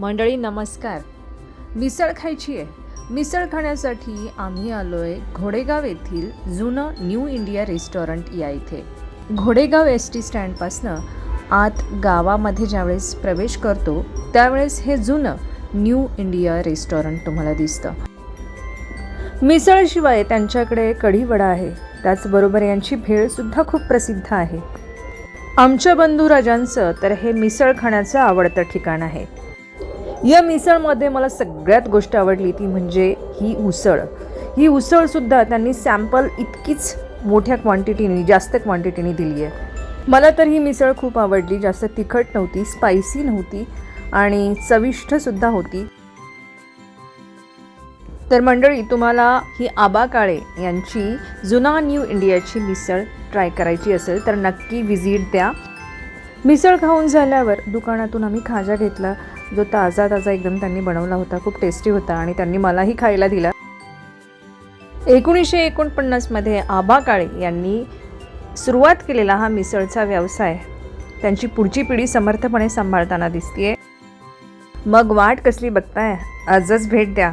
मंडळी नमस्कार. मिसळ खायची आहे. मिसळ खाण्यासाठी आम्ही आलोय घोडेगाव येथील जुनं न्यू इंडिया रेस्टॉरंट या इथे. घोडेगाव एस टी स्टँडपासनं आत गावामध्ये ज्यावेळेस प्रवेश करतो त्यावेळेस हे जुनं न्यू इंडिया रेस्टॉरंट तुम्हाला दिसतं. मिसळशिवाय त्यांच्याकडे कढी वडा आहे, त्याचबरोबर यांची भेळसुद्धा खूप प्रसिद्ध आहे. आमच्या बंधुराजांचं तर हे मिसळ खाण्याचं आवडतं ठिकाण आहे. या मिसळमध्ये मला सगळ्यात गोष्ट आवडली ती म्हणजे ही उसळ. ही उसळसुद्धा त्यांनी सॅम्पल इतकीच मोठ्या क्वांटिटीने जास्त क्वांटिटीने दिली आहे. मला तर ही मिसळ खूप आवडली. जास्त तिखट नव्हती, स्पायसी नव्हती आणि चविष्टसुद्धा होती. तर मंडळी तुम्हाला ही आबा काळे यांची जुना न्यू इंडियाची मिसळ ट्राय करायची असेल तर नक्की व्हिजिट द्या. मिसळ खाऊन झाल्यावर दुकानातून आम्ही खाजा घेतला, जो ताजा एकदम त्यांनी बनवला होता. खूप टेस्टी होता आणि त्यांनी मलाही खायला दिला. 1949मध्ये आबा काळे यांनी सुरुवात केलेला हा मिसळचा व्यवसाय त्यांची पुढची पिढी समर्थपणे सांभाळताना दिसतीये. मग वाट कसली बघताय? आजच भेट द्या.